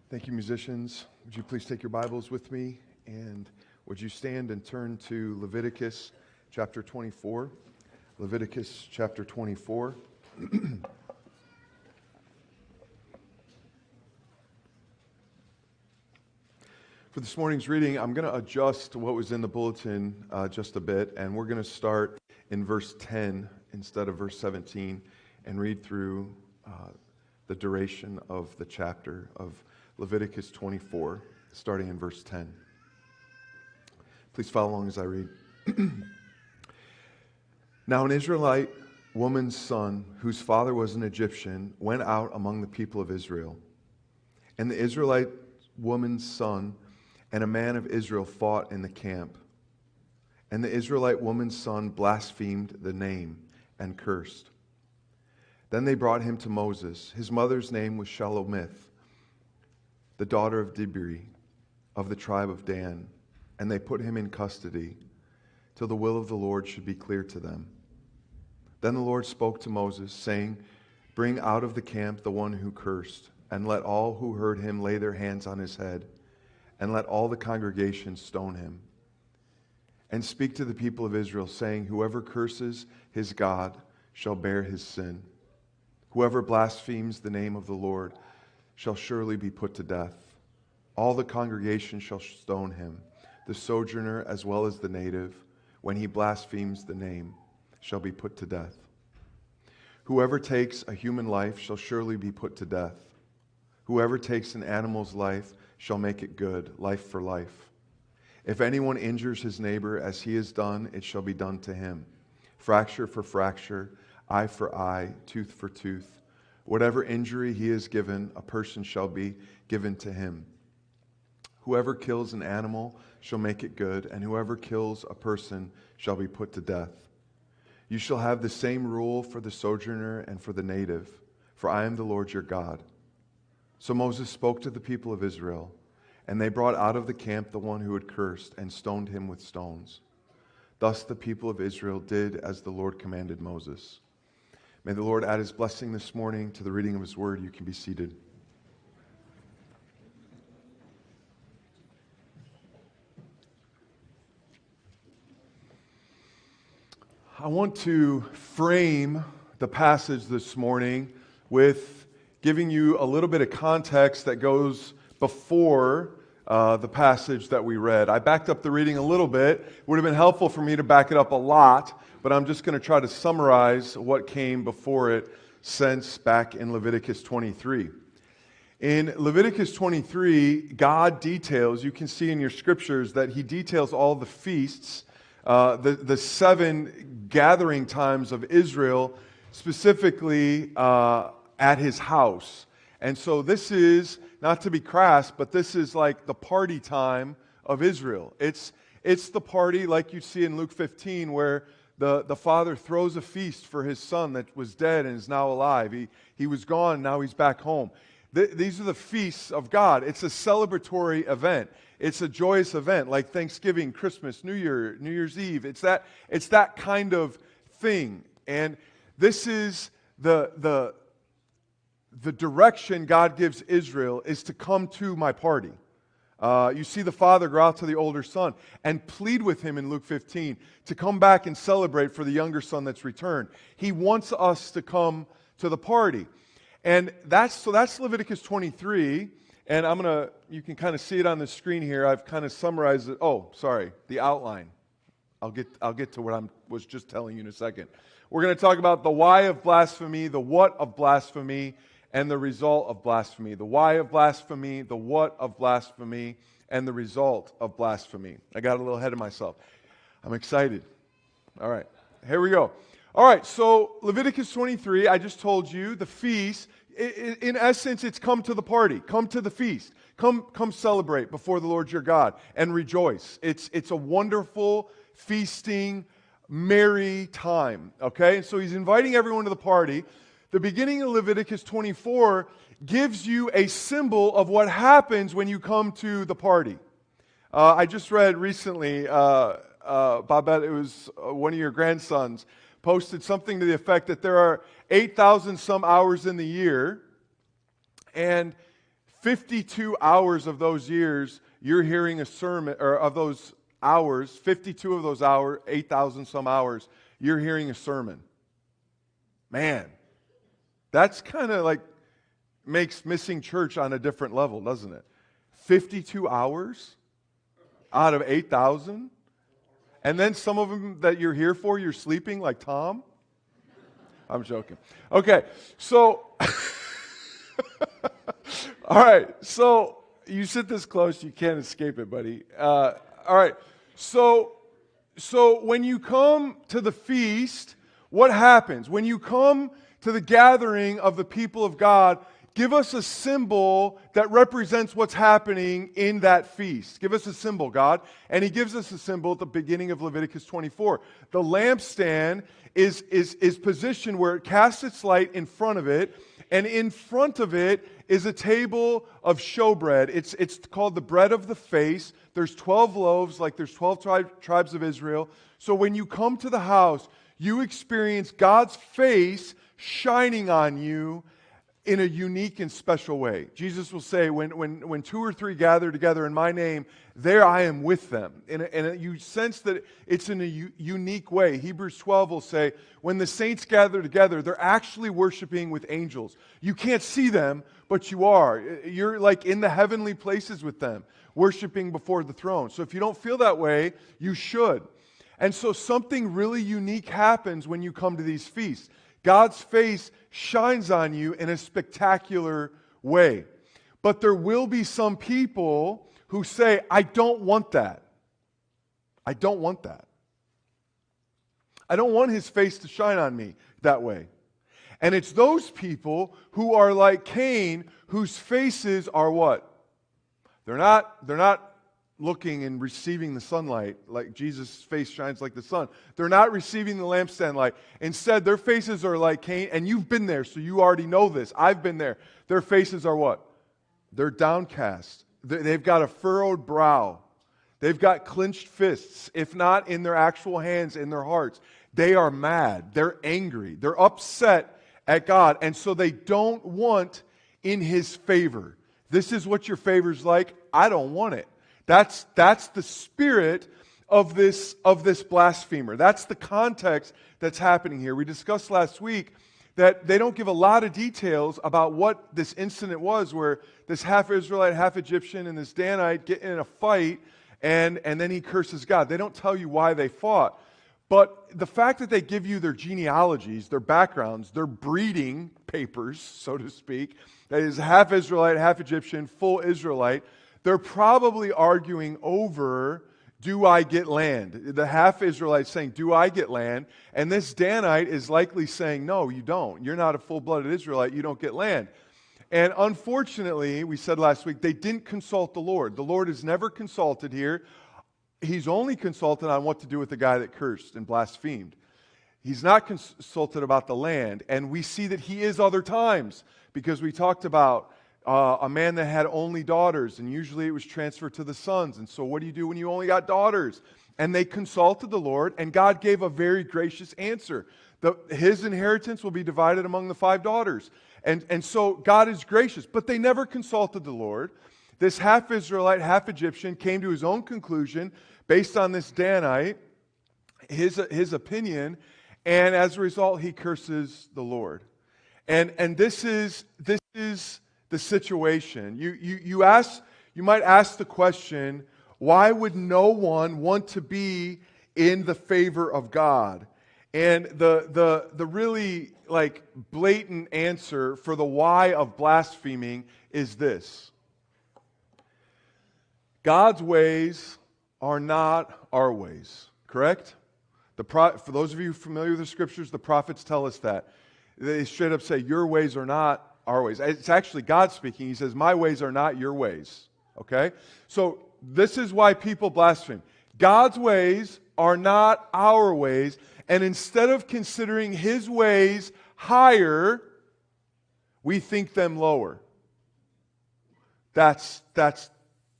Thank you, musicians. Would you please take your Bibles with me, and would you stand and turn to Leviticus chapter 24? Leviticus chapter 24. For this morning's reading, I'm going to adjust what was in the bulletin just a bit, and we're going to start in verse 10 instead of verse 17 and read through the duration of the chapter of Leviticus 24, starting in verse 10. Please follow along as I read. Now an Israelite woman's son, whose father was an Egyptian, went out among the people of Israel. And the Israelite woman's son and a man of Israel fought in the camp. And the Israelite woman's son blasphemed the name and cursed. Then they brought him to Moses. His mother's name was Shelomith, the daughter of Dibri, of the tribe of Dan. And they put him in custody till the will of the Lord should be clear to them. Then the Lord spoke to Moses, saying, Bring out of the camp the one who cursed, and let all who heard him lay their hands on his head, and let all the congregation stone him. And speak to the people of Israel, saying, Whoever curses his God shall bear his sin. Whoever blasphemes the name of the Lord shall surely be put to death. All the congregation shall stone him, the sojourner as well as the native, when he blasphemes the name, shall be put to death. Whoever takes a human life shall surely be put to death. Whoever takes an animal's life shall make it good, life for life. If anyone injures his neighbor as he has done, it shall be done to him. Fracture for fracture, eye for eye, tooth for tooth. Whatever injury he is given, a person shall be given to him. Whoever kills an animal shall make it good, and whoever kills a person shall be put to death. You shall have the same rule for the sojourner and for the native, for I am the Lord your God. So Moses spoke to the people of Israel, and they brought out of the camp the one who had cursed and stoned him with stones. Thus the people of Israel did as the Lord commanded Moses. May the Lord add his blessing this morning to the reading of his word. You can be seated. I want to frame the passage this morning with giving you a little bit of context that goes before the passage that we read. I backed up the reading a little bit. It would have been helpful for me to back it up a lot, but I'm just going to try to summarize what came before it since back in Leviticus 23. In Leviticus 23, God details, you can see in your scriptures that he details all the feasts, the 7 gathering times of Israel, specifically at his house. And so this is, not to be crass, but this is like the party time of Israel. It's the party like you see in Luke 15 where the father throws a feast for his son that was dead and is now alive. He was gone, now he's back home. These are the feasts of God. It's a celebratory event. It's a joyous event like Thanksgiving, Christmas, New Year's Eve. It's that kind of thing. And this is the direction God gives Israel is to come to my party. You see the father go out to the older son and plead with him in Luke 15 to come back and celebrate for the younger son that's returned. He wants us to come to the party. And that's Leviticus 23. And you can kind of see it on the screen here. I've kind of summarized it. Oh, sorry, the outline. I'll get to what I was just telling you in a second. We're going to talk about the why of blasphemy, the what of blasphemy, and the result of blasphemy. The why of blasphemy, the what of blasphemy, and the result of blasphemy. I got a little ahead of myself. I'm excited. All right, here we go. All right, so Leviticus 23, I just told you, the feast, in essence, it's come to the party. Come to the feast. Come celebrate before the Lord your God and rejoice. It's a wonderful, feasting, merry time, okay? And so he's inviting everyone to the party. The beginning of Leviticus 24 gives you a symbol of what happens when you come to the party. I just read recently, Babette, it was one of your grandsons, posted something to the effect that there are 8,000 some hours in the year, and 52 hours of those years, you're hearing a sermon, or of those hours, 52 of those hours, 8,000 some hours, you're hearing a sermon. Man, that's kind of like makes missing church on a different level, doesn't it? 52 hours out of 8,000? And then some of them that you're here for, you're sleeping like Tom? I'm joking. Okay, so, all right, so you sit this close, you can't escape it, buddy. All right, so when you come to the feast, what happens? When you come to the gathering of the people of God, give us a symbol that represents what's happening in that feast. Give us a symbol, God. And he gives us a symbol at the beginning of Leviticus 24. The lampstand is positioned where it casts its light in front of it, and in front of it is a table of showbread. It's called the bread of the face. There's 12 loaves, like there's 12 tribes of Israel. So when you come to the house, you experience God's face shining on you in a unique and special way. Jesus will say, when two or three gather together in my name, there I am with them. And you sense that it's in a unique way. Hebrews 12 will say, when the saints gather together, they're actually worshiping with angels. You can't see them, but you are. You're like in the heavenly places with them, worshiping before the throne. So if you don't feel that way, you should. And so something really unique happens when you come to these feasts. God's face shines on you in a spectacular way. But there will be some people who say, I don't want that. I don't want that. I don't want his face to shine on me that way. And it's those people who are like Cain, whose faces are what? They're not looking and receiving the sunlight like Jesus' face shines like the sun. They're not receiving the lampstand light. Instead, their faces are like Cain, and you've been there, so you already know this. I've been there. Their faces are what? They're downcast. They've got a furrowed brow. They've got clenched fists, if not in their actual hands, in their hearts. They are mad. They're angry. They're upset at God, and so they don't want in his favor. This is what your favor's like. I don't want it. That's the spirit of this blasphemer. That's the context that's happening here. We discussed last week that they don't give a lot of details about what this incident was, where this half Israelite, half Egyptian, and this Danite get in a fight, and then he curses God. They don't tell you why they fought. But the fact that they give you their genealogies, their backgrounds, their breeding papers, so to speak, that is half Israelite, half Egyptian, full Israelite, they're probably arguing over, do I get land? The half Israelite saying, do I get land? And this Danite is likely saying, no, you don't. You're not a full-blooded Israelite. You don't get land. And unfortunately, we said last week, they didn't consult the Lord. The Lord is never consulted here. He's only consulted on what to do with the guy that cursed and blasphemed. He's not consulted about the land. And we see that he is other times, because we talked about a man that had only daughters, and usually it was transferred to the sons. And so what do you do when you only got daughters? And they consulted the Lord, and God gave a very gracious answer. His inheritance will be divided among the 5 daughters. And so God is gracious, but they never consulted the Lord. This half Israelite, half Egyptian came to his own conclusion based on this Danite, his opinion, and as a result, he curses the Lord. And this is the situation. You might ask the question, why would no one want to be in the favor of God? And the really like blatant answer for the why of blaspheming is this: God's ways are not our ways. Correct? For those of you familiar with the scriptures, the prophets tell us that. They straight up say, your ways are not our ways. It's actually God speaking. He says, my ways are not your ways. Okay? So this is why people blaspheme. God's ways are not our ways, and instead of considering his ways higher, we think them lower. That's the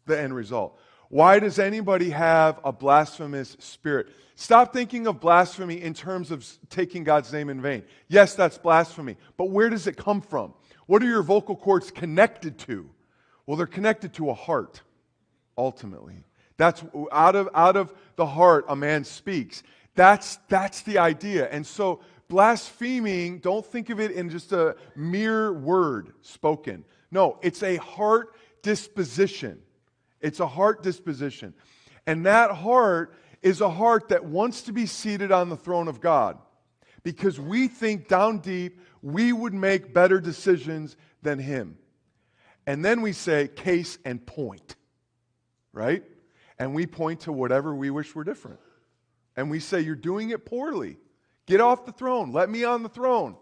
end result. Why does anybody have a blasphemous spirit? Stop thinking of blasphemy in terms of taking God's name in vain. Yes, that's blasphemy, but where does it come from? What are your vocal cords connected to? Well, they're connected to a heart, ultimately. That's out of the heart a man speaks. That's the idea. And so blaspheming, don't think of it in just a mere word spoken. No, it's a heart disposition. It's a heart disposition. And that heart is a heart that wants to be seated on the throne of God. Because we think down deep we would make better decisions than him. And then we say, case and point. Right? And we point to whatever we wish were different. And we say, you're doing it poorly. Get off the throne. Let me on the throne.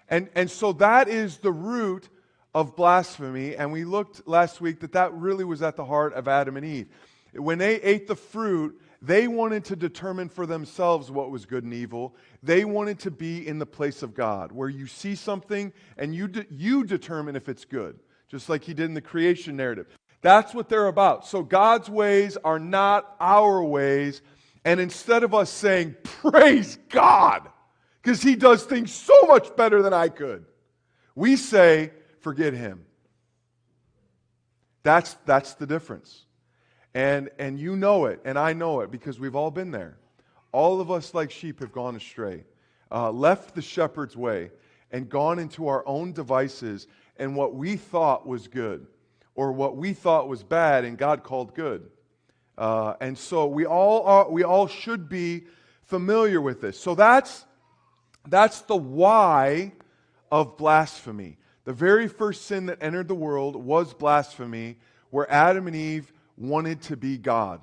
And so that is the root of blasphemy. And we looked last week that really was at the heart of Adam and Eve. When they ate the fruit, they wanted to determine for themselves what was good and evil. They wanted to be in the place of God, where you see something and you determine if it's good, just like he did in the creation narrative. That's what they're about. So God's ways are not our ways. And instead of us saying, praise God, because he does things so much better than I could, we say, forget him. That's the difference. And you know it, and I know it, because we've all been there. All of us, like sheep, have gone astray, left the shepherd's way, and gone into our own devices and what we thought was good, or what we thought was bad, and God called good. And so we all should be familiar with this. So that's the why of blasphemy. The very first sin that entered the world was blasphemy, where Adam and Eve wanted to be God.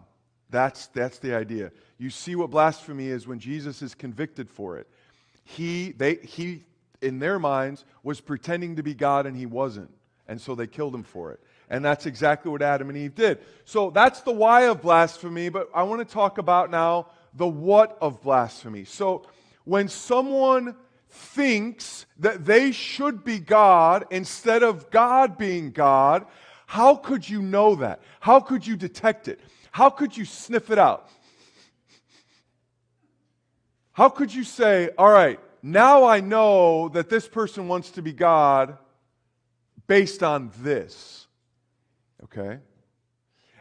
That's the idea. You see what blasphemy is when Jesus is convicted for it. He in their minds was pretending to be God, and he wasn't. And so they killed him for it. And that's exactly what Adam and Eve did. So that's the why of blasphemy, but I want to talk about now the what of blasphemy. So when someone thinks that they should be God instead of God being God, how could you know that? How could you detect it? How could you sniff it out? How could you say, all right, now I know that this person wants to be God based on this? Okay?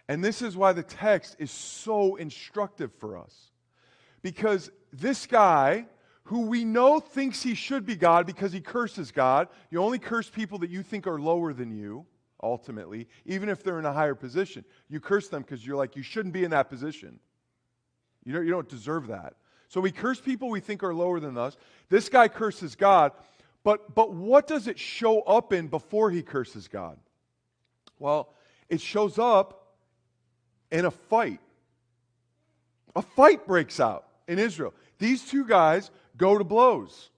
And this is why the text is so instructive for us. Because this guy, who we know thinks he should be God because he curses God, you only curse people that you think are lower than you, ultimately, even if they're in a higher position. You curse them because you're like, you shouldn't be in that position. You don't deserve that. So we curse people we think are lower than us. This guy curses God, but what does it show up in before he curses God? Well, it shows up in a fight. A fight breaks out in Israel. These two guys go to blows.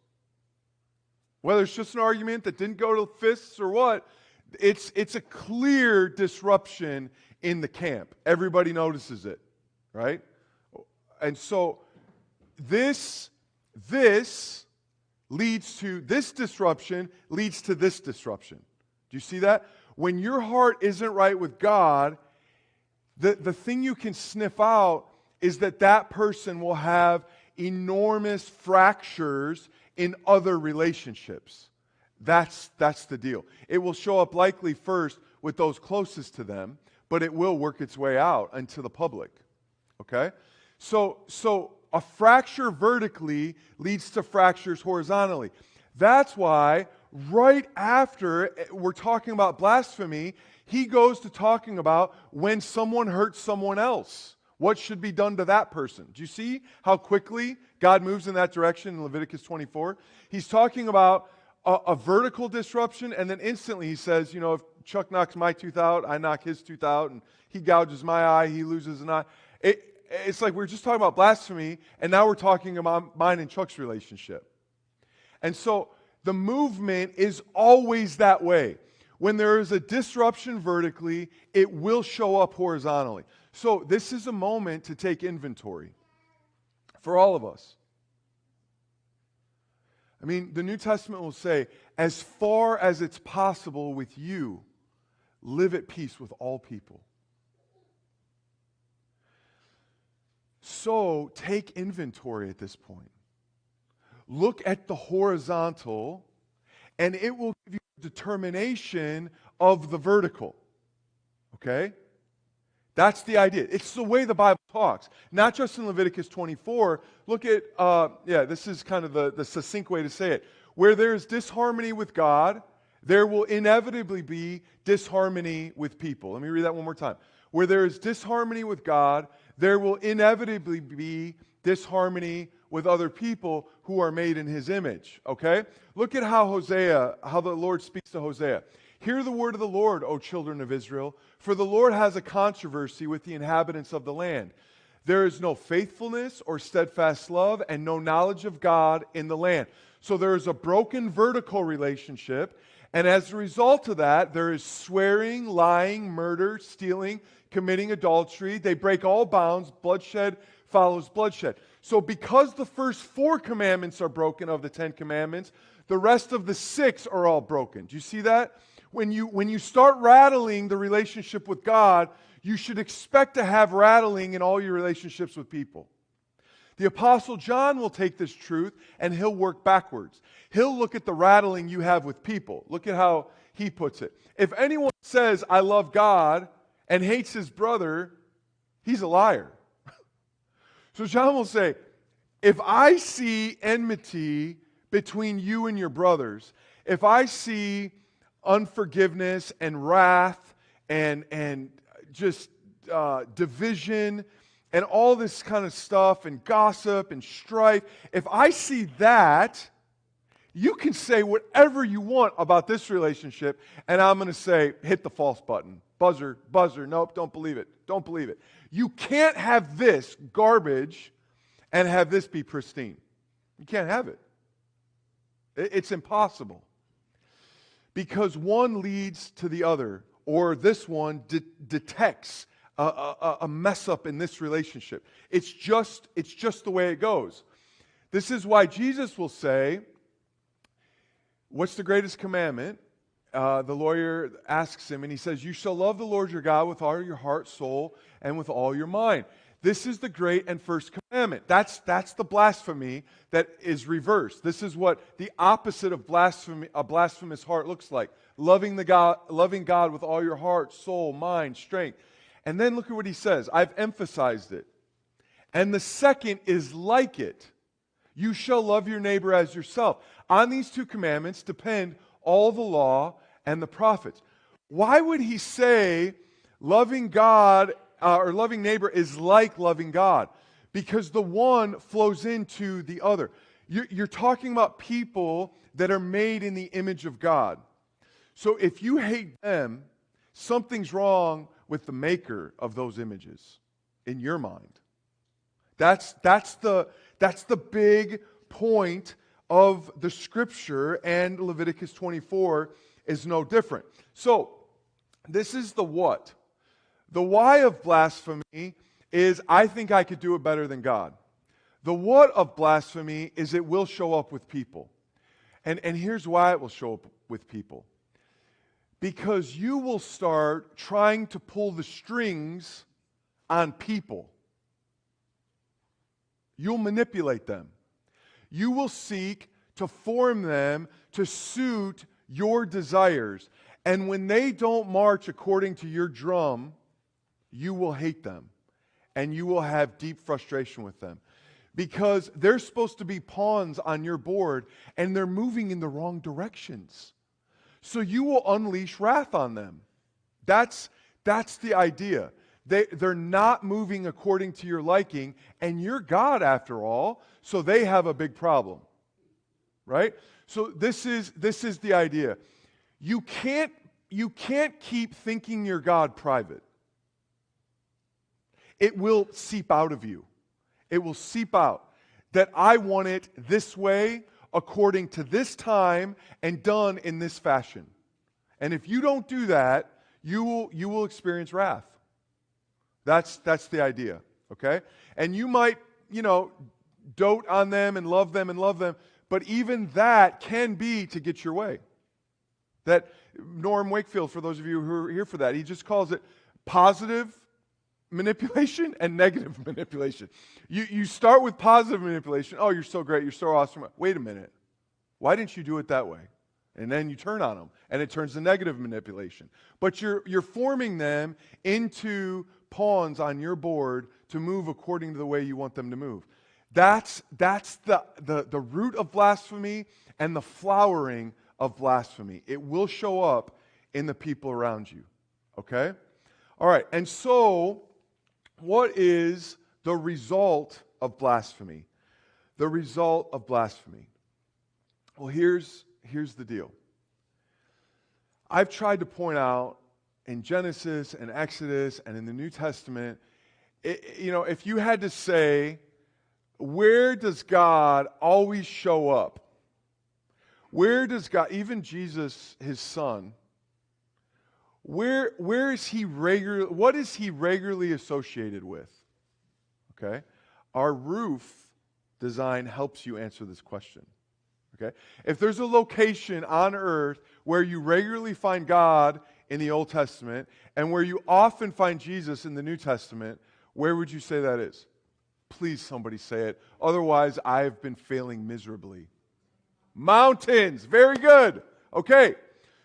Whether it's just an argument that didn't go to fists or what, it's a clear disruption in the camp. Everybody notices it, right? And so this leads to this disruption, leads to this disruption. Do you see that? When your heart isn't right with God, the thing you can sniff out is that person will have enormous fractures in other relationships. That's the deal. It will show up likely first with those closest to them, but it will work its way out into the public. Okay? So a fracture vertically leads to fractures horizontally. That's why right after we're talking about blasphemy, he goes to talking about when someone hurts someone else. What should be done to that person? Do you see how quickly God moves in that direction in Leviticus 24? He's talking about a vertical disruption, and then instantly he says, if Chuck knocks my tooth out, I knock his tooth out, and he gouges my eye, he loses an eye. It's like we're just talking about blasphemy, and now we're talking about mine and Chuck's relationship. And so the movement is always that way. When there is a disruption vertically, it will show up horizontally. So this is a moment to take inventory for all of us. I mean, the New Testament will say, as far as it's possible with you, live at peace with all people. So take inventory at this point. Look at the horizontal, and it will give you determination of the vertical. Okay? That's the idea. It's the way the Bible talks. Not just in Leviticus 24. Look at, this is kind of the succinct way to say it. Where there is disharmony with God, there will inevitably be disharmony with people. Let me read that one more time. Where there is disharmony with God, there will inevitably be disharmony with other people who are made in His image. Okay? Look at how the Lord speaks to Hosea. Hear the word of the Lord, O children of Israel, for the Lord has a controversy with the inhabitants of the land. There is no faithfulness or steadfast love and no knowledge of God in the land. So there is a broken vertical relationship, and as a result of that, there is swearing, lying, murder, stealing, committing adultery. They break all bounds. Bloodshed follows bloodshed. So because the first 4 commandments are broken of the 10 commandments, the rest of the 6 are all broken. Do you see that? When you start rattling the relationship with God, you should expect to have rattling in all your relationships with people. The Apostle John will take this truth and he'll work backwards. He'll look at the rattling you have with people. Look at how he puts it. If anyone says, I love God, and hates his brother, he's a liar. So John will say, if I see enmity between you and your brothers, if I see unforgiveness and wrath and just division and all this kind of stuff and gossip and strife, if I see that, you can say whatever you want about this relationship, and I'm going to say, hit the false button. Buzzer, nope, don't believe it. Don't believe it. You can't have this garbage and have this be pristine. You can't have it. It's impossible. Because one leads to the other, or this one detects a mess up in this relationship. It's just the way it goes. This is why Jesus will say, what's the greatest commandment? The lawyer asks him, and he says, you shall love the Lord your God with all your heart, soul, and with all your mind. This is the great and first commandment. That's the blasphemy that is reversed. This is what the opposite of blasphemy, a blasphemous heart looks like. Loving God with all your heart, soul, mind, strength. And then look at what he says. I've emphasized it. And the second is like it. You shall love your neighbor as yourself. On these 2 commandments depend all the law and the prophets. Why would he say loving God or loving neighbor is like loving God? Because the one flows into the other. You're talking about people that are made in the image of God. So if you hate them, something's wrong with the maker of those images in your mind. That's the big point of the Scripture, and Leviticus 24 is no different. So, this is the what. The why of blasphemy is, I think I could do it better than God. The what of blasphemy is it will show up with people. And here's why it will show up with people. Because you will start trying to pull the strings on people. You'll manipulate them. You will seek to form them to suit your desires. And when they don't march according to your drum, you will hate them. And you will have deep frustration with them. Because they're supposed to be pawns on your board, and they're moving in the wrong directions. So you will unleash wrath on them. That's the idea. They're not moving according to your liking, and you're God after all, so they have a big problem. Right? So this is the idea. You can't keep thinking you're God private. It will seep out of you. It will seep out that I want it this way, according to this time, and done in this fashion. And if you don't do that, you will experience wrath. That's the idea, okay? And you might, dote on them and love them, but even that can be to get your way. That Norm Wakefield, for those of you who are here for that, he just calls it positive manipulation and negative manipulation. You start with positive manipulation. Oh, you're so great. You're so awesome. Wait a minute. Why didn't you do it that way? And then you turn on them, and it turns to negative manipulation. But you're forming them into pawns on your board to move according to the way you want them to move. That's the root of blasphemy and the flowering of blasphemy. It will show up in the people around you. Okay? All right, and so what is the result of blasphemy? The result of blasphemy. Well, here's the deal. I've tried to point out in Genesis and Exodus and in the New Testament, if you had to say, where does God always show up? Where does God, even Jesus, his son, where is he what is he regularly associated with? Okay? Our roof design helps you answer this question. Okay? If there's a location on earth where you regularly find God in the Old Testament and where you often find Jesus in the New Testament, where would you say that is? Please, somebody say it. Otherwise, I've been failing miserably. Mountains. Very good. Okay.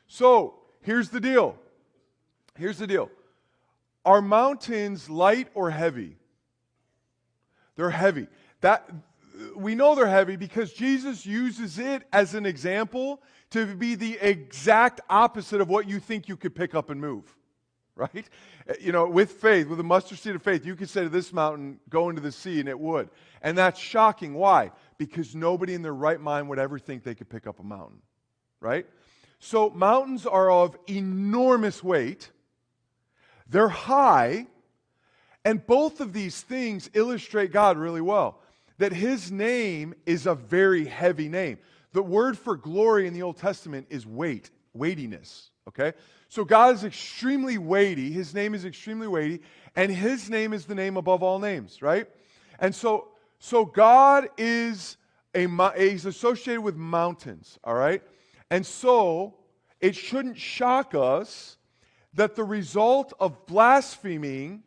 So, here's the deal. Here's the deal. Are mountains light or heavy? They're heavy. We know they're heavy because Jesus uses it as an example to be the exact opposite of what you think you could pick up and move. Right? With faith, with a mustard seed of faith, you could say to this mountain, go into the sea, and it would. And that's shocking. Why? Because nobody in their right mind would ever think they could pick up a mountain. Right? So mountains are of enormous weight. They're high. And both of these things illustrate God really well. That his name is a very heavy name. The word for glory in the Old Testament is weight, weightiness. Okay? So God is extremely weighty. His name is extremely weighty. And his name is the name above all names, right? And so God is he's associated with mountains, all right? And so it shouldn't shock us that the result of blaspheming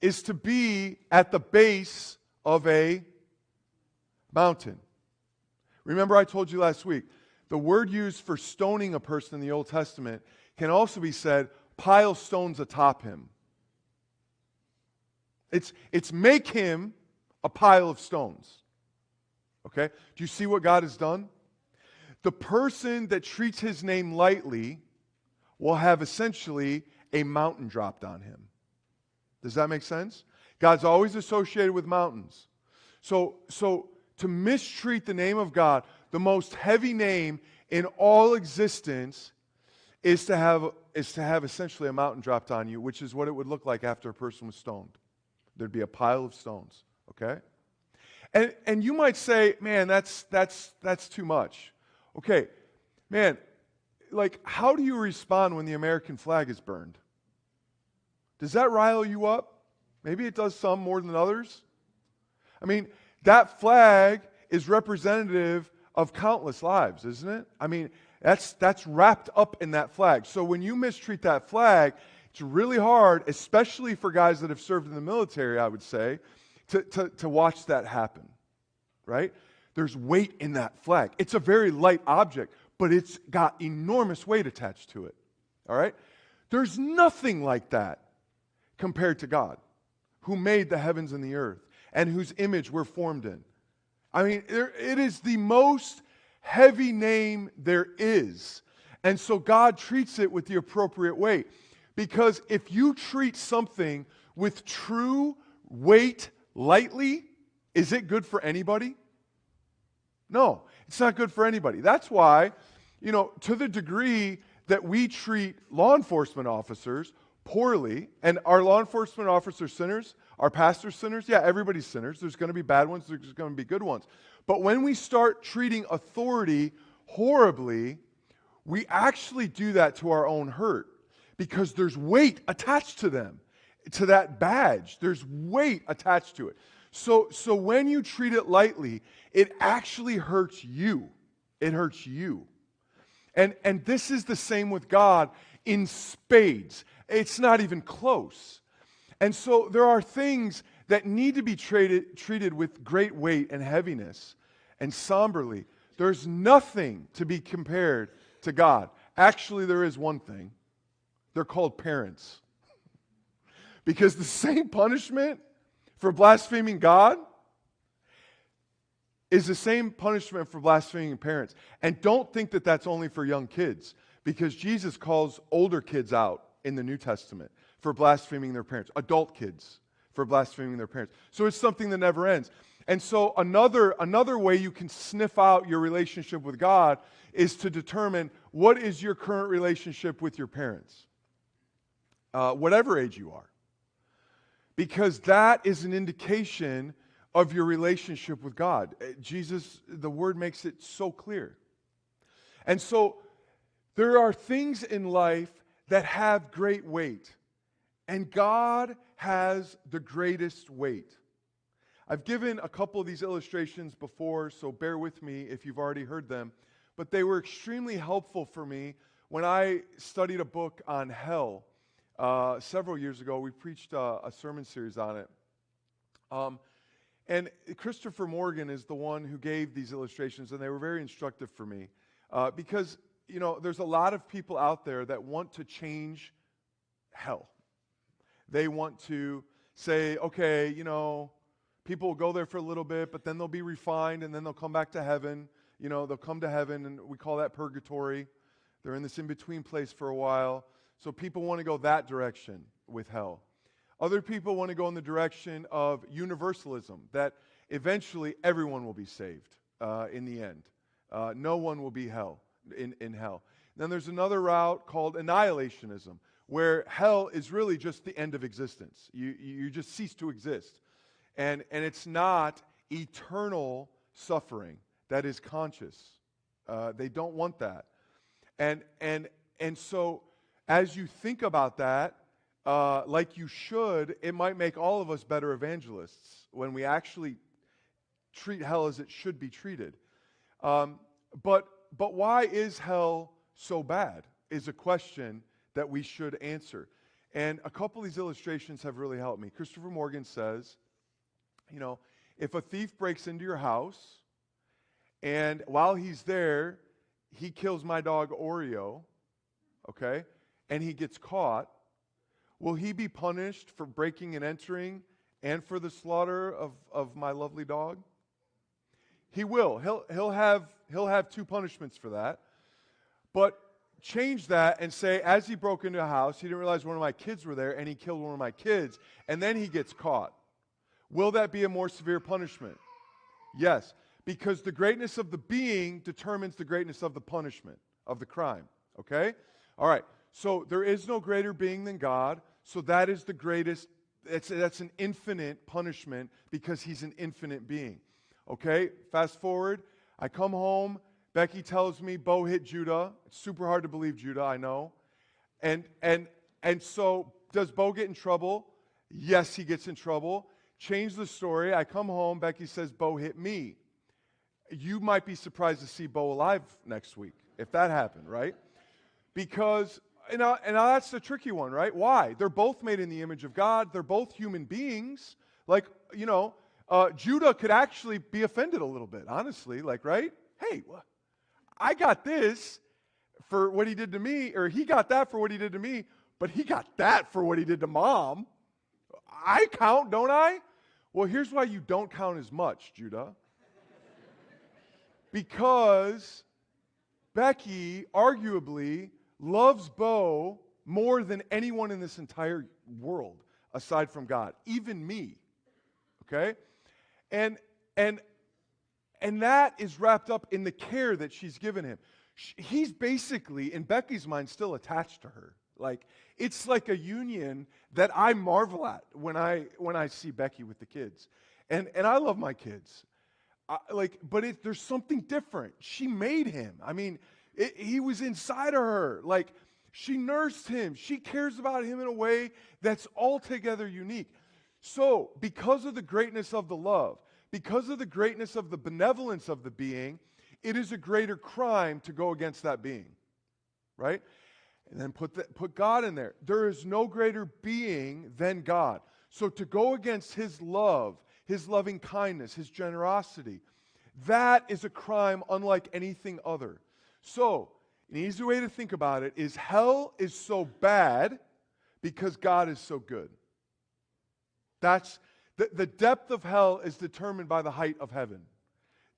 is to be at the base of a mountain. Remember I told you last week, the word used for stoning a person in the Old Testament can also be said, pile stones atop him. It's make him a pile of stones. Okay? Do you see what God has done? The person that treats his name lightly will have essentially a mountain dropped on him. Does that make sense? God's always associated with mountains. So to mistreat the name of God, the most heavy name in all existence, is to have essentially a mountain dropped on you, which is what it would look like after a person was stoned. There'd be a pile of stones. Okay? And you might say, man, that's too much. Okay, man, like, how do you respond when the American flag is burned? Does that rile you up? Maybe it does some more than others. I mean, that flag is representative of countless lives, isn't it? I mean, that's wrapped up in that flag. So when you mistreat that flag, it's really hard, especially for guys that have served in the military, I would say, to watch that happen, right? There's weight in that flag. It's a very light object, but it's got enormous weight attached to it, all right? There's nothing like that compared to God, who made the heavens and the earth, and whose image we're formed in. I mean, it is the most heavy name there is. And so God treats it with the appropriate weight. Because if you treat something with true weight lightly, is it good for anybody? No, it's not good for anybody. That's why, to the degree that we treat law enforcement officers poorly, and are law enforcement officers sinners? Are pastors sinners? Yeah, everybody's sinners. There's going to be bad ones, there's going to be good ones. But when we start treating authority horribly, we actually do that to our own hurt, because there's weight attached to them, to that badge. There's weight attached to it. So when you treat it lightly, it actually hurts you. It hurts you. And this is the same with God in spades. It's not even close. And so there are things that need to be treated with great weight and heaviness and somberly. There's nothing to be compared to God. Actually, there is one thing. They're called parents. Because the same punishment for blaspheming God is the same punishment for blaspheming parents. And don't think that that's only for young kids, because Jesus calls older kids out in the New Testament for blaspheming their parents, adult kids for blaspheming their parents. So it's something that never ends. And so another way you can sniff out your relationship with God is to determine what is your current relationship with your parents, whatever age you are. Because that is an indication of your relationship with God. Jesus, the Word makes it so clear. And so there are things in life that have great weight, and God has the greatest weight. I've given a couple of these illustrations before, so bear with me if you've already heard them, but they were extremely helpful for me when I studied a book on hell. Several years ago, we preached a sermon series on it. And Christopher Morgan is the one who gave these illustrations, and they were very instructive for me. Because, there's a lot of people out there that want to change hell. They want to say, okay, people will go there for a little bit, but then they'll be refined, and then they'll come back to heaven. They'll come to heaven, and we call that purgatory. They're in this in-between place for a while. So people want to go that direction with hell. Other people want to go in the direction of universalism, that eventually everyone will be saved in the end. No one will be in hell. Then there's another route called annihilationism, where hell is really just the end of existence. You just cease to exist. And it's not eternal suffering that is conscious. They don't want that. And so as you think about that, like you should, it might make all of us better evangelists when we actually treat hell as it should be treated. But why is hell so bad is a question that we should answer. And a couple of these illustrations have really helped me. Christopher Morgan says, if a thief breaks into your house and while he's there, he kills my dog Oreo, okay, and he gets caught, will he be punished for breaking and entering and for the slaughter of my lovely dog? He will. He'll have two punishments for that. But change that and say, as he broke into a house, he didn't realize one of my kids were there, and he killed one of my kids, and then he gets caught. Will that be a more severe punishment? Yes, because the greatness of the being determines the greatness of the punishment, of the crime. Okay? All right. So there is no greater being than God, so that is the greatest. That's an infinite punishment because he's an infinite being. Okay? Fast forward. I come home. Becky tells me Bo hit Judah. It's super hard to believe Judah, I know. And so does Bo get in trouble? Yes, he gets in trouble. Change the story. I come home. Becky says Bo hit me. You might be surprised to see Bo alive next week if that happened, right? Because, and that's the tricky one, right? Why? They're both made in the image of God. They're both human beings. Like, Judah could actually be offended a little bit, honestly. Like, right? Hey, I got this for what he did to me, or he got that for what he did to me, but he got that for what he did to Mom. I count, don't I? Well, here's why you don't count as much, Judah. Because Becky arguably loves Bo more than anyone in this entire world aside from God, even me. Okay? And that is wrapped up in the care that she's given him. He's basically, in Becky's mind, still attached to her. Like, it's like a union that I marvel at when I see Becky with the kids. And I love my kids. But there's something different. She made him. I mean, he was inside of her. Like, she nursed him. She cares about him in a way that's altogether unique. So, because of the greatness of the love, because of the greatness of the benevolence of the being, it is a greater crime to go against that being, right? And then put God in there. There is no greater being than God. So to go against his love, his loving kindness, his generosity, That is a crime unlike anything other. So, an easy way to think about it is hell is so bad because God is so good. That's the depth of hell is determined by the height of heaven.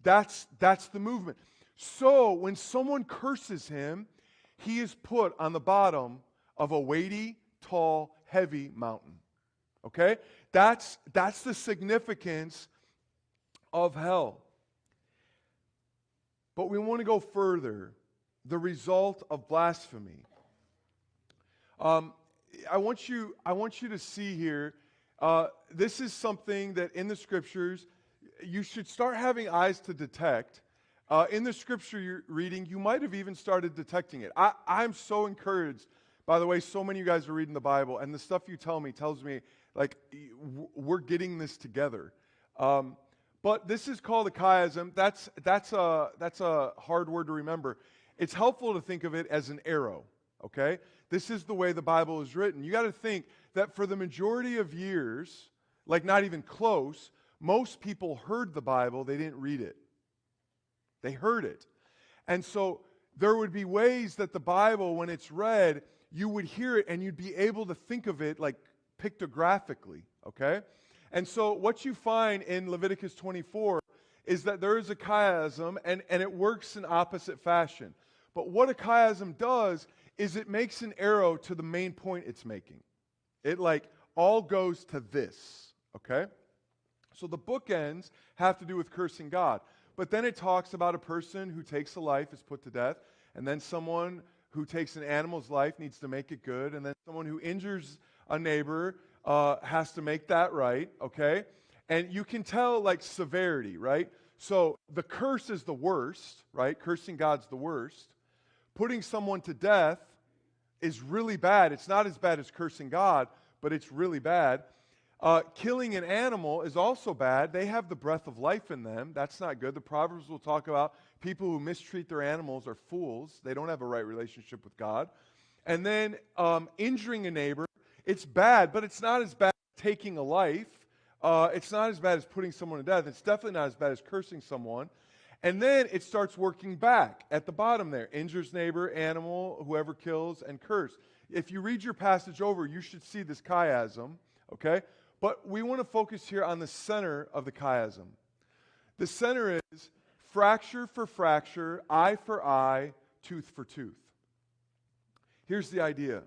That's the movement. So when someone curses him, he is put on the bottom of a weighty, tall, heavy mountain. Okay? That's the significance of hell. But we want to go further. The result of blasphemy. I want you to see here. This is something that in the scriptures you should start having eyes to detect. In the scripture you're reading, you might have even started detecting it. I'm so encouraged, by the way, so many of you guys are reading the Bible, and the stuff you tell me tells me, like, we're getting this together. But this is called a chiasm. That's a hard word to remember. It's helpful to think of it as an arrow, okay? This is the way the Bible is written. You got to think that for the majority of years, like not even close, most people heard the Bible, they didn't read it. They heard it. And so there would be ways that the Bible, when it's read, you would hear it and you'd be able to think of it like pictographically, okay? And so what you find in Leviticus 24 is that there is a chiasm and it works in opposite fashion. But what a chiasm does is it makes an arrow to the main point it's making. It like all goes to this, okay? So the bookends have to do with cursing God. But then it talks about a person who takes a life is put to death, and then someone who takes an animal's life needs to make it good, and then someone who injures a neighbor has to make that right, okay? And you can tell like severity, right? So the curse is the worst, right? Cursing God's the worst. Putting someone to death is really bad. It's not as bad as cursing God, but it's really bad. Killing an animal is also bad. They have the breath of life in them. That's not good. The Proverbs will talk about people who mistreat their animals are fools. They don't have a right relationship with God. And then injuring a neighbor, it's bad, but it's not as bad as taking a life. It's not as bad as putting someone to death. It's definitely not as bad as cursing someone. And then it starts working back at the bottom there. Injures neighbor, animal, whoever kills, and curse. If you read your passage over, you should see this chiasm, okay? But we want to focus here on the center of the chiasm. The center is fracture for fracture, eye for eye, tooth for tooth. Here's the idea.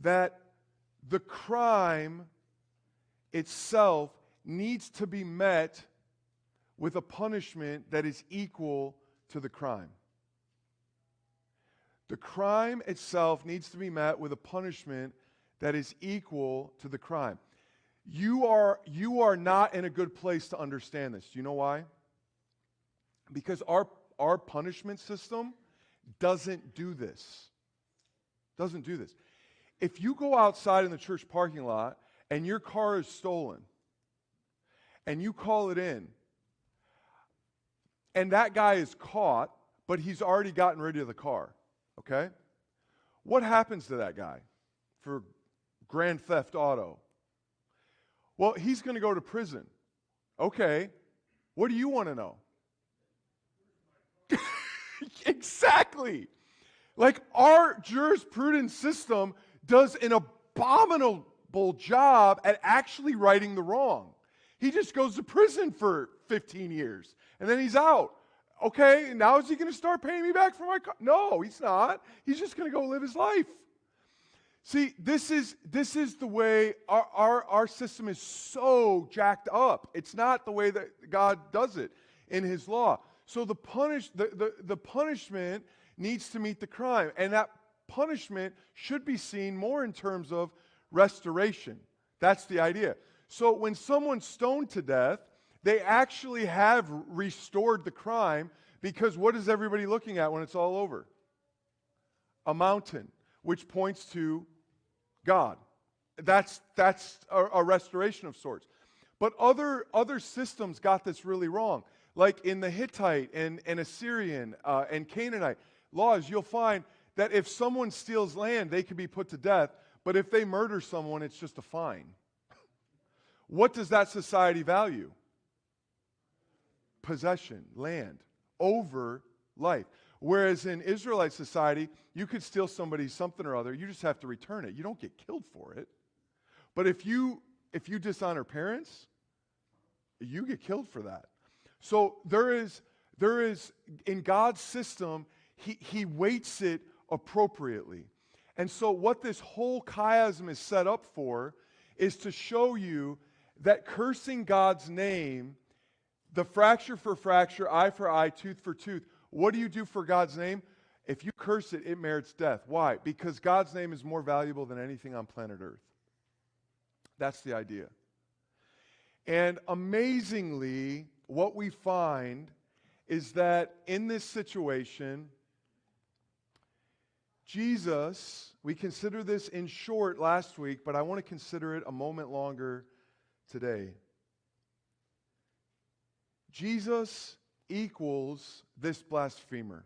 That the crime itself needs to be met with a punishment that is equal to the crime. The crime itself needs to be met with a punishment that is equal to the crime. You are not in a good place to understand this. Do you know why? Because our punishment system doesn't do this. Doesn't do this. If you go outside in the church parking lot and your car is stolen and you call it in, and that guy is caught, but he's already gotten rid of the car, okay? What happens to that guy for grand theft auto? Well, he's going to go to prison. Okay, what do you want to know? Exactly. Like our jurisprudence system does an abominable job at actually righting the wrong. He just goes to prison for 15 years, and then he's out. Okay, now is he going to start paying me back for my car? No, he's not. He's just going to go live his life. See, this is the way our system is so jacked up. It's not the way that God does it in His law. So the punishment needs to meet the crime, and that punishment should be seen more in terms of restoration. That's the idea. So when someone's stoned to death, they actually have restored the crime, because what is everybody looking at when it's all over? A mountain, which points to God. That's a restoration of sorts. But other systems got this really wrong. Like in the Hittite and Assyrian and Canaanite laws, you'll find that if someone steals land, they can be put to death. But if they murder someone, it's just a fine. What does that society value? possession, land, over life. Whereas in Israelite society, you could steal somebody's something or other, you just have to return it. You don't get killed for it. But if you dishonor parents, you get killed for that. So there is in God's system, he weights it appropriately. And so what this whole chiasm is set up for is to show you that cursing God's name, the fracture for fracture, eye for eye, tooth for tooth, what do you do for God's name? If you curse it, it merits death. Why? Because God's name is more valuable than anything on planet Earth. That's the idea. And amazingly, what we find is that in this situation, Jesus, we considered this in short last week, but I want to consider it a moment longer today. Jesus equals this blasphemer.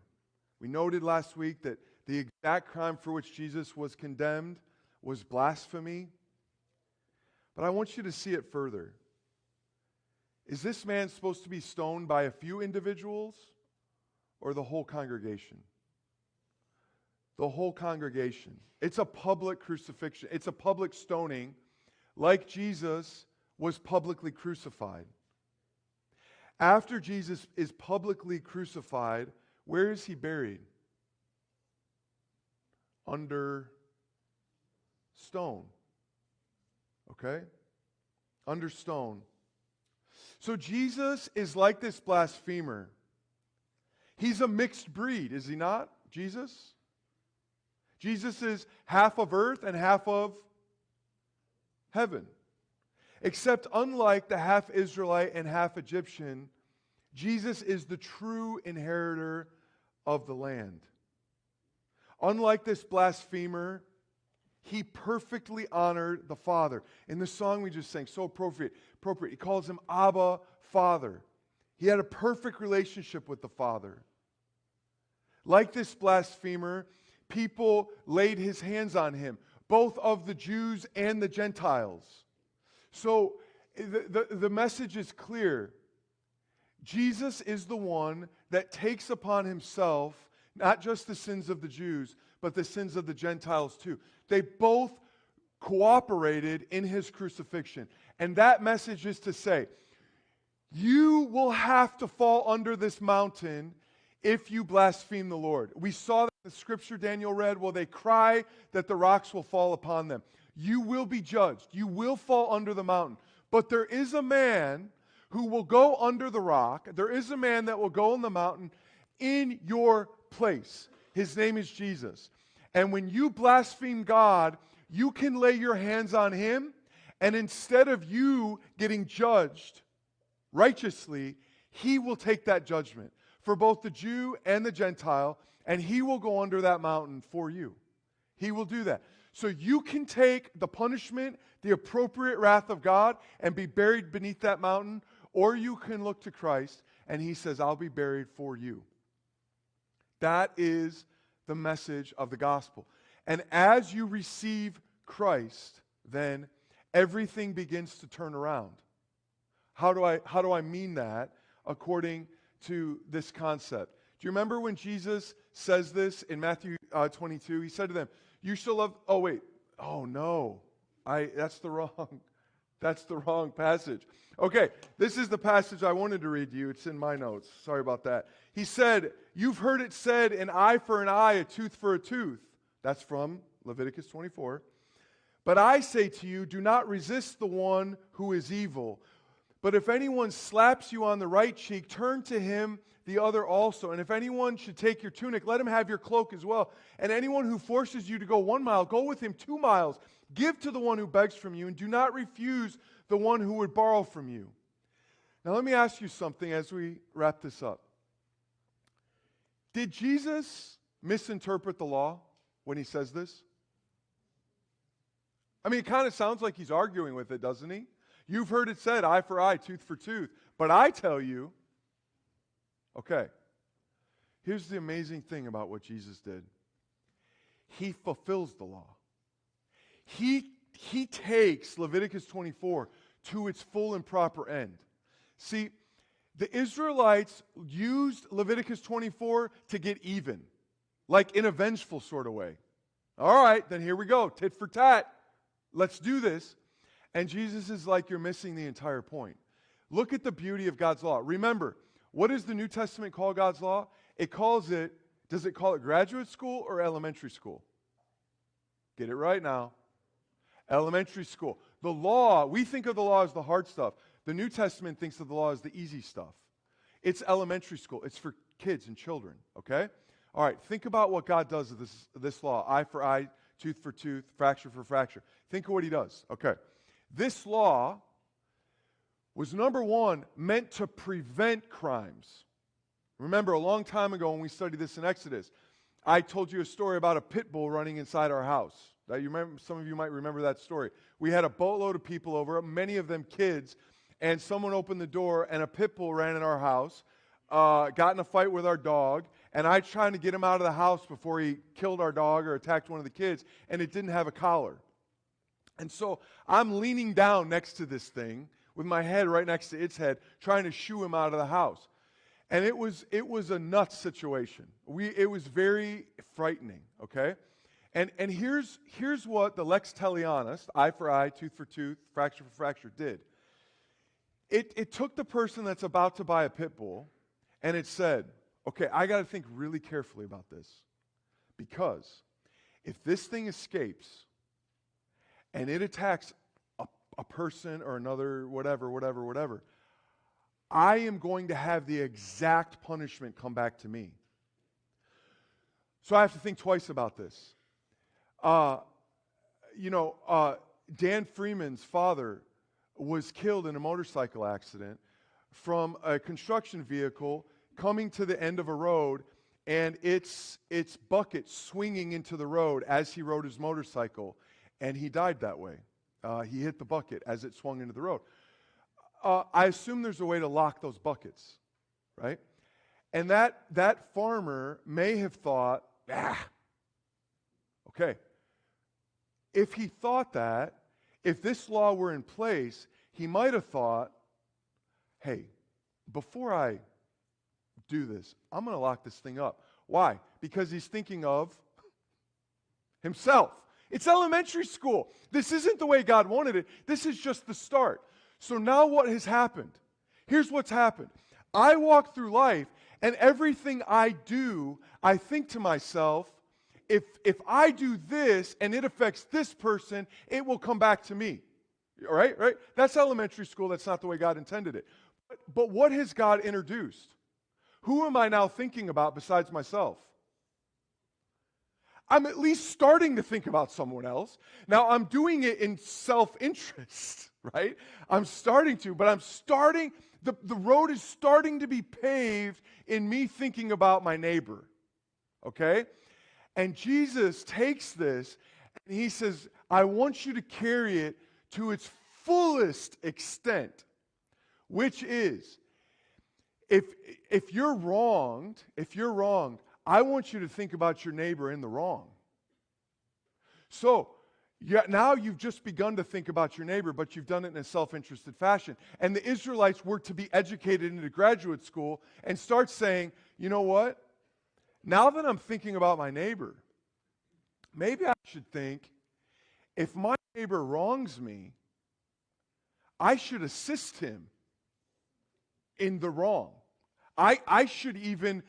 We noted last week that the exact crime for which Jesus was condemned was blasphemy. But I want you to see it further. Is this man supposed to be stoned by a few individuals or the whole congregation? The whole congregation. It's a public crucifixion. It's a public stoning, like Jesus was publicly crucified. After Jesus is publicly crucified, where is he buried? Under stone. Okay? Under stone. So Jesus is like this blasphemer. He's a mixed breed, is he not? Jesus? Jesus is half of earth and half of heaven. Except unlike the half Israelite and half Egyptian, Jesus is the true inheritor of the land. Unlike this blasphemer, he perfectly honored the Father. In the song we just sang, so appropriate. He calls him Abba, Father. He had a perfect relationship with the Father. Like this blasphemer, people laid his hands on him, both of the Jews and the Gentiles. So the message is clear. Jesus is the one that takes upon himself not just the sins of the Jews, but the sins of the Gentiles too. They both cooperated in his crucifixion. And that message is to say, you will have to fall under this mountain if you blaspheme the Lord. We saw that in the scripture Daniel read, well, they cry that the rocks will fall upon them. You will be judged. You will fall under the mountain. But there is a man who will go under the rock. There is a man that will go on the mountain in your place. His name is Jesus. And when you blaspheme God, you can lay your hands on him, and instead of you getting judged righteously, he will take that judgment for both the Jew and the Gentile, and he will go under that mountain for you. He will do that. So you can take the punishment, the appropriate wrath of God, and be buried beneath that mountain, or you can look to Christ, and he says, I'll be buried for you. That is the message of the gospel. And as you receive Christ, then everything begins to turn around. How do I mean that according to this concept? Do you remember when Jesus says this in Matthew 22? He said to them, you shall love... Oh, wait. Oh, no. That's the wrong passage. Okay, this is the passage I wanted to read to you. It's in my notes. Sorry about that. He said, you've heard it said, an eye for an eye, a tooth for a tooth. That's from Leviticus 24. But I say to you, do not resist the one who is evil. But if anyone slaps you on the right cheek, turn to him the other also. And if anyone should take your tunic, let him have your cloak as well. And anyone who forces you to go 1 mile, go with him 2 miles. Give to the one who begs from you, and do not refuse the one who would borrow from you. Now let me ask you something as we wrap this up. Did Jesus misinterpret the law when he says this? I mean, it kind of sounds like he's arguing with it, doesn't he? You've heard it said, eye for eye, tooth for tooth. But I tell you, okay, here's the amazing thing about what Jesus did. He fulfills the law. He takes Leviticus 24 to its full and proper end. See, The Israelites used Leviticus 24 to get even, like in a vengeful sort of way. All right, then here we go, tit for tat. Let's do this. And Jesus is like, you're missing the entire point. Look at the beauty of God's law. Remember, what does the New Testament call God's law? Does it call it graduate school or elementary school? Get it right now. Elementary school. The law, we think of the law as the hard stuff. The New Testament thinks of the law as the easy stuff. It's elementary school. It's for kids and children, okay? All right, think about what God does with this law. Eye for eye, tooth for tooth, fracture for fracture. Think of what he does. Okay. This law was, number one, meant to prevent crimes. Remember, a long time ago when we studied this in Exodus, I told you a story about a pit bull running inside our house. Now, you remember, some of you might remember that story. We had a boatload of people over, many of them kids, and someone opened the door, and a pit bull ran in our house, got in a fight with our dog, and I tried to get him out of the house before he killed our dog or attacked one of the kids, and it didn't have a collar. And so I'm leaning down next to this thing with my head right next to its head, trying to shoo him out of the house. And it was a nuts situation. It was very frightening, okay? And here's what the lex talionis, eye for eye, tooth for tooth, fracture for fracture, did. It took the person that's about to buy a pit bull, and it said, okay, I got to think really carefully about this. Because if this thing escapes and it attacks a person or another, whatever, I am going to have the exact punishment come back to me. So I have to think twice about this. Dan Freeman's father was killed in a motorcycle accident from a construction vehicle coming to the end of a road, and its bucket swinging into the road as he rode his motorcycle, and he died that way. He hit the bucket as it swung into the road. I assume there's a way to lock those buckets, right? And that farmer may have thought, okay. If he thought that, if this law were in place, he might have thought, hey, before I do this, I'm going to lock this thing up. Why? Because he's thinking of himself. It's elementary school. This isn't the way God wanted it. This is just the start. So now what has happened? Here's what's happened. I walk through life, and everything I do, I think to myself, if I do this and it affects this person, it will come back to me. All right? Right? That's elementary school. That's not the way God intended it. But what has God introduced? Who am I now thinking about besides myself? I'm at least starting to think about someone else. Now, I'm doing it in self-interest, right? I'm starting to, but the road is starting to be paved in me thinking about my neighbor, okay? And Jesus takes this and he says, I want you to carry it to its fullest extent, which is, if you're wronged, I want you to think about your neighbor in the wrong. So, now you've just begun to think about your neighbor, but you've done it in a self-interested fashion. And the Israelites were to be educated into graduate school and start saying, you know what? Now that I'm thinking about my neighbor, maybe I should think, if my neighbor wrongs me, I should assist him in the wrong. I should even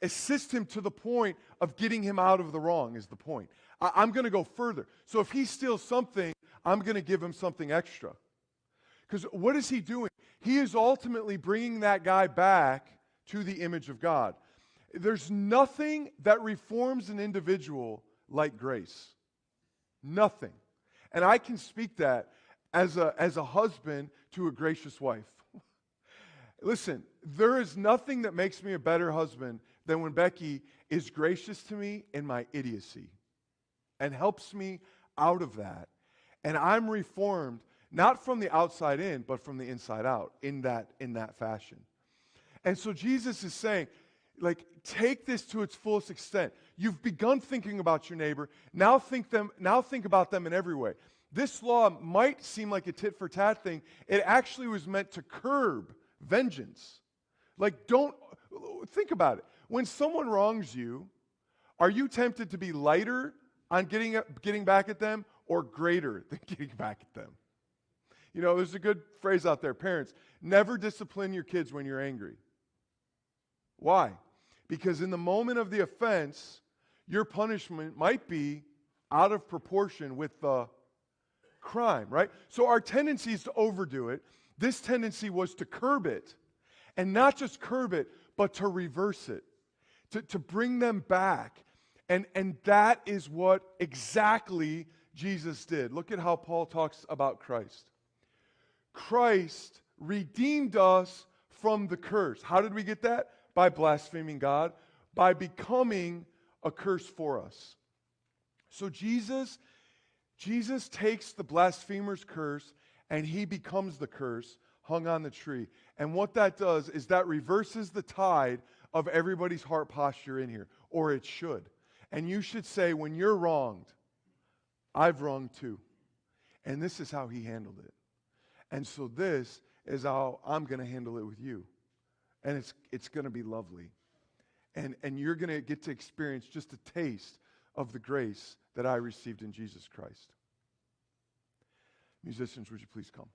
assist him to the point of getting him out of the wrong is the point. I'm going to go further. So if he steals something, I'm going to give him something extra. Because what is he doing? He is ultimately bringing that guy back to the image of God. There's nothing that reforms an individual like grace. Nothing. And I can speak that as a husband to a gracious wife. Listen, there is nothing that makes me a better husband than when Becky is gracious to me in my idiocy and helps me out of that. And I'm reformed, not from the outside in, but from the inside out in that fashion. And so Jesus is saying, like, take this to its fullest extent. You've begun thinking about your neighbor. Now think about them in every way. This law might seem like a tit-for-tat thing. It actually was meant to curb vengeance. Like, don't think about it. When someone wrongs you, are you tempted to be lighter on getting back at them or greater than getting back at them? You know, there's a good phrase out there, parents, never discipline your kids when you're angry. Why? Because in the moment of the offense, your punishment might be out of proportion with the crime, right? So our tendency is to overdo it. This tendency was to curb it. And not just curb it, but to reverse it, to bring them back. And that is what exactly Jesus did. Look at how Paul talks about Christ. Christ redeemed us from the curse. How did we get that? By blaspheming God, by becoming a curse for us. So Jesus takes the blasphemer's curse and he becomes the curse hung on the tree. And what that does is that reverses the tide of everybody's heart posture in here, or it should. And you should say, when you're wronged, I've wronged too. And this is how he handled it. And so this is how I'm going to handle it with you. And it's going to be lovely. And you're going to get to experience just a taste of the grace that I received in Jesus Christ. Musicians, would you please come?